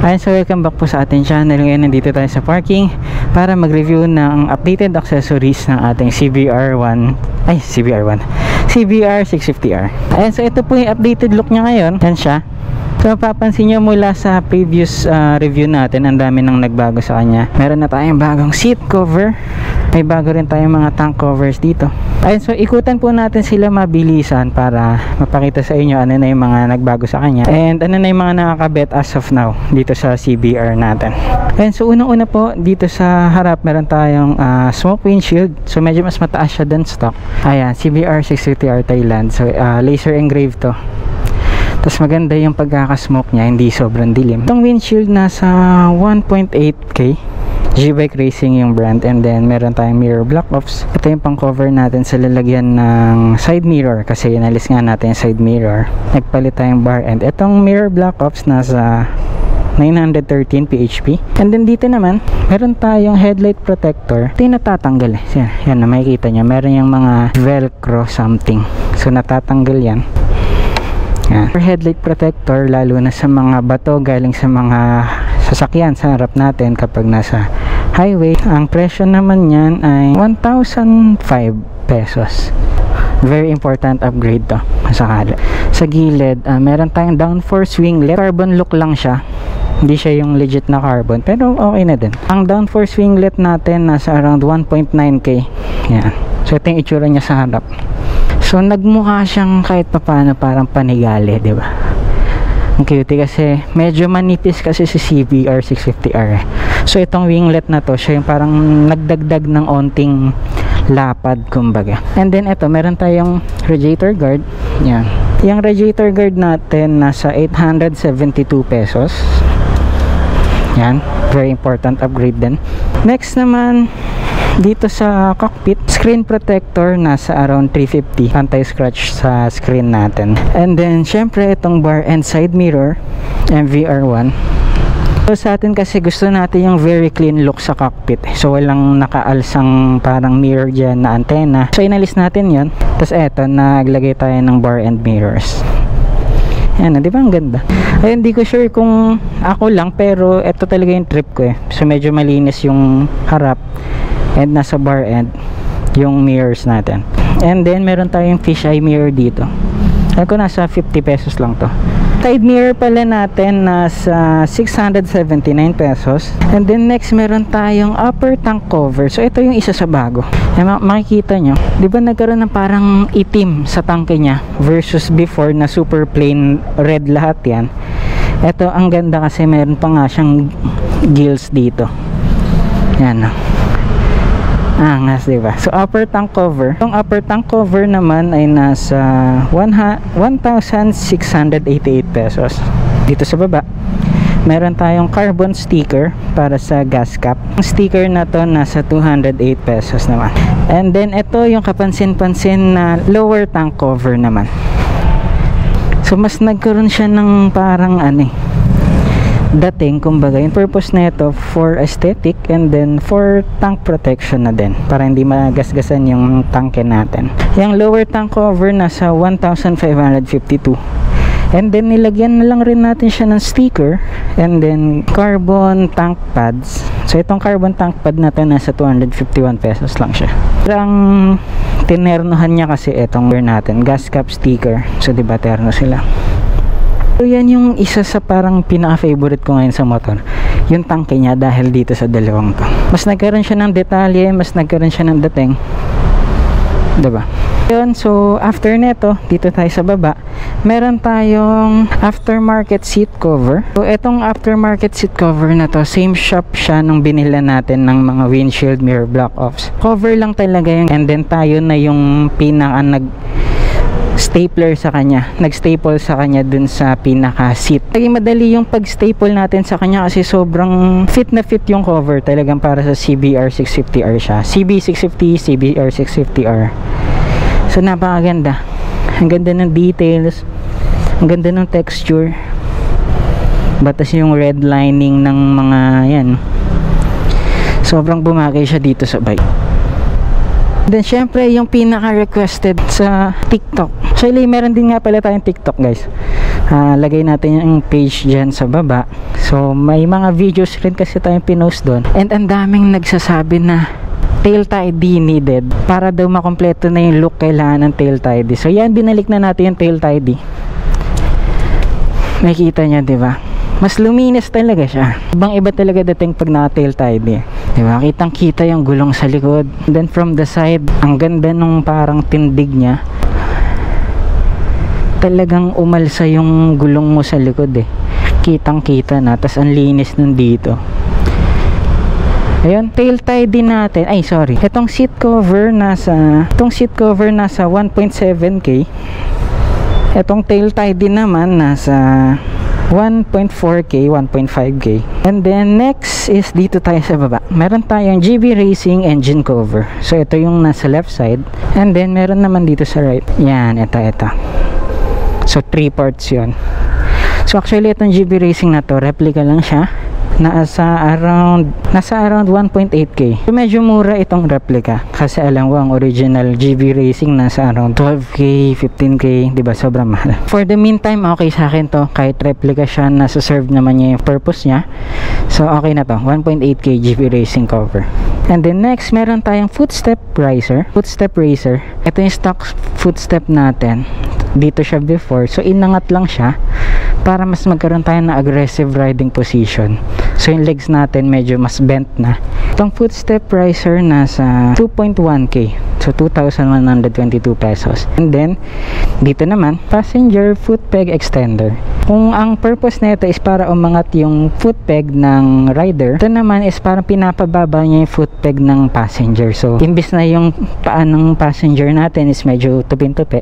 Ayun, so welcome back po sa ating channel. Ngayon nandito tayo sa parking para mag-review ng updated accessories ng ating CBR 650R. Ayun, so ito po yung updated look niya ngayon. Yan siya. So papansin nyo mula sa previous review natin, ang dami nang nagbago sa kanya. Meron na tayong bagong seat cover. May bago rin tayong mga tank covers dito. Ayun, so ikutan po natin sila mabilisan para mapakita sa inyo ano na yung mga nagbago sa kanya and ano na yung mga nakakabit as of now dito sa CBR natin. Ayun, so unang-una po dito sa harap meron tayong smoke windshield. So medyo mas mataas siya than stock. Ayan, CBR 650R Thailand. So laser engraved to. Tapos maganda yung pagkakasmoke niya, hindi sobrang dilim. Itong windshield nasa 1.8K. G-Bike Racing yung brand, and then meron tayong mirror block offs. Ito yung pang cover natin sa lalagyan ng side mirror kasi inalis nga natin yung side mirror. Nagpalit tayong bar end. Itong mirror block offs nasa 913 PHP. And then dito naman meron tayong headlight protector. Ito yung natatanggal eh. Yan na makikita nyo, meron yung mga velcro something, so natatanggal yan. For headlight protector, lalo na sa mga bato galing sa mga sasakyan sa harap natin kapag nasa highway. Ang presyo naman yan ay 1,005 pesos. Very important upgrade to sa gilid. Meron tayong downforce winglet. Carbon look lang siya, hindi siya yung legit na carbon, pero okay na din. Ang downforce winglet natin nasa around 1.9K. Yan. So ito yung itsura niya sa harap. So nagmukha siyang kahit papaano parang panigale, di ba? Ang cute kasi medyo manipis kasi si CBR 650R. So itong winglet na to, siya yung parang nagdagdag ng onting lapad kumbaga. And then ito, meron tayong radiator guard. Yan. Yung radiator guard natin nasa 872 pesos. Yan. Very important upgrade din. Next naman, dito sa cockpit, screen protector nasa around 350, anti-scratch sa screen natin. And then syempre itong bar and side mirror MVR1. So sa atin kasi gusto natin yung very clean look sa cockpit, so walang nakaalsang parang mirror dyan na antena. So inalis natin yon. Tapos eto, naglagay tayo ng bar and mirrors. Yan, di ba ang ganda? Ay, hindi ko sure kung ako lang, pero eto talaga yung trip ko eh. So medyo malinis yung harap and nasa bar end yung mirrors natin. And then meron tayong fisheye mirror dito. Alam ko nasa 50 pesos lang to. Side mirror pala natin nasa 679 pesos. And then next meron tayong upper tank cover. So ito yung isa sa bago. Makikita nyo, di ba nagkaroon ng parang itim sa tangke niya versus before na super plain red lahat yan. Ito ang ganda kasi meron pa nga siyang gills dito. Yan. Angas, diba? So upper tank cover, yung upper tank cover naman ay nasa 1,688 pesos. Dito sa baba meron tayong carbon sticker para sa gas cap. Ang sticker na to nasa 208 pesos naman. And then ito yung kapansin-pansin na lower tank cover naman. So mas nagkaroon siya ng parang dating, kumbaga yung purpose na ito for aesthetic and then for tank protection na din, para hindi magasgasan yung tanke natin. Yung lower tank cover nasa 1,552. And then nilagyan na lang rin natin siya ng sticker and then carbon tank pads. So itong carbon tank pad natin nasa 251 pesos lang siya. Ang tinernohan niya kasi itong natin gas cap sticker. So diba terno sila. So yan yung isa sa parang pinaka-favorite ko ngayon sa motor, yung tangke niya, dahil dito sa dalawang to. Mas nagkaroon siya ng detalye, mas nagkaroon siya ng dating, diba? Yun, so after neto, dito tayo sa baba, meron tayong aftermarket seat cover. So etong aftermarket seat cover na to, same shop siya nung binila natin ng mga windshield mirror block offs. Cover lang talaga yung, and then tayo na yung pinaka stapler sa kanya, nag-staple sa kanya dun sa pinaka seat. Naging madali yung pag-staple natin sa kanya kasi sobrang fit na fit yung cover, talagang para sa CBR 650R siya. CB650, CBR 650R. So napakaganda. Ang ganda ng details, ang ganda ng texture. Batas yung red lining ng mga yan. Sobrang bumagay siya dito sa bike. Then syempre yung pinaka requested sa TikTok. Actually meron din nga pala tayong TikTok guys. Lagay natin yung page dyan sa baba. So may mga videos rin kasi tayong pinost doon, and ang daming nagsasabi na tail tidy needed. Para daw makompleto na yung look, kailangan ng tail tidy. So yan, binalik na natin yung tail tidy. Nakikita nyo, diba? Mas luminis talaga siya. Ibang iba talaga dating pag naka-tail tidy, diba? Kitang kita yung gulong sa likod. Then from the side, ang ganda nung parang tindig niya. Talagang umalsa yung gulong mo sa likod eh. Kitang kita na. Tas ang linis nun dito. Ayun, tail tidy natin. Ay, sorry. Itong seat cover nasa 1.7k. Itong tail tidy naman nasa 1.4k, 1.5k. And then next is dito tayo sa baba. Meron tayong GB Racing engine cover. So ito yung nasa left side. And then meron naman dito sa right. Yan, ito. So 3 parts yun. So actually itong GB Racing na to, replica lang siya. Nasa around 1.8k. So medyo mura itong replica kasi alam ko ang original GB Racing nasa around 12k, 15k, 'di ba? Sobrang mahal. For the meantime, okay sa akin to. Kahit replica siya, nasa serve naman niya yung purpose niya. So okay na to. 1.8k GB Racing cover. And then next, meron tayong footstep racer. Ito yung stock footstep natin. Dito siya before. So inangat lang siya para mas magkaroon tayo ng aggressive riding position. So yung legs natin medyo mas bent na. Itong footstep riser nasa 2.1k. So 2,122 pesos. And then dito naman, passenger foot peg extender. Kung ang purpose nito is para umangat yung foot peg ng rider, ito naman is parang pinapababa niya yung foot peg ng passenger. So imbis na yung paa ng passenger natin is medyo tupin-tupi,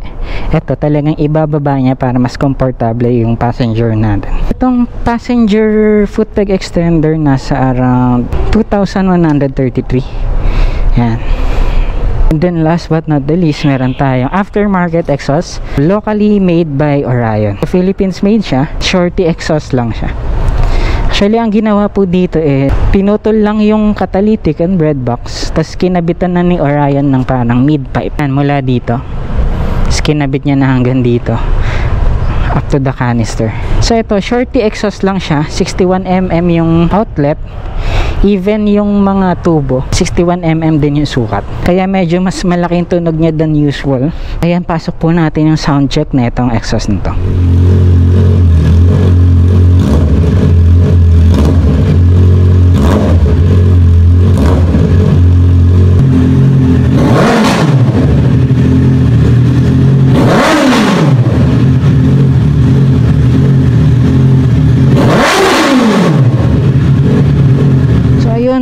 ito talagang ibababa niya para mas komportable yung passenger natin. Itong passenger foot peg extender nasa around 2,133. Yan. And then last but not the least, meron tayong aftermarket exhaust, locally made by Orion. So, Philippines made siya, shorty exhaust lang siya. Actually, ang ginawa po dito pinutol lang yung catalytic and breadbox, tas kinabitan na ni Orion ng parang mid pipe. Yan, mula dito. Tas kinabit niya na hanggang dito, up to the canister. So ito, shorty exhaust lang siya, 61mm yung outlet. Even yung mga tubo, 61mm din yung sukat. Kaya medyo mas malaking tunog niya than usual. Ayan, pasok po natin yung sound check na itong exhaust nito.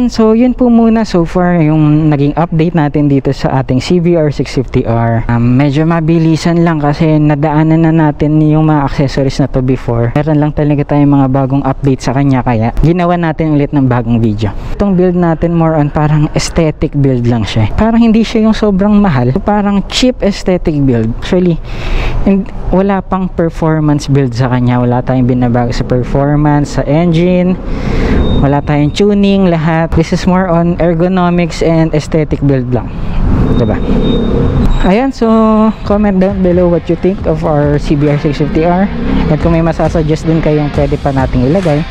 So yun po muna so far yung naging update natin dito sa ating CBR 650R. Medyo mabilisan lang kasi nadaanan na natin yung mga accessories na to before. Meron lang talaga tayong mga bagong update sa kanya, kaya ginawa natin ulit ng bagong video. Itong build natin more on parang aesthetic build lang siya. Parang hindi siya yung sobrang mahal, parang cheap aesthetic build. Actually, wala pang performance build sa kanya. Wala tayong binabago sa performance, sa engine, wala tayong tuning, lahat. This is more on ergonomics and aesthetic build lang, diba? Ayan, so comment down below what you think of our CBR 650R, at kung may masasuggest din kayong pwede pa nating ilagay,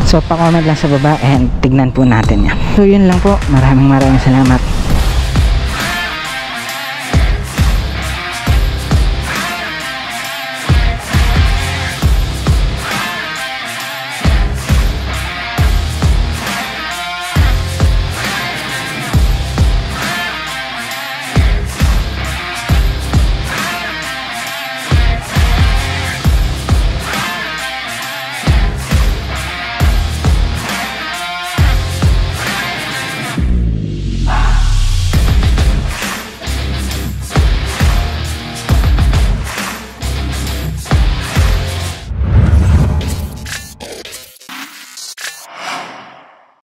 so pa-comment lang sa baba and tignan po natin yan. So yun lang po, maraming salamat.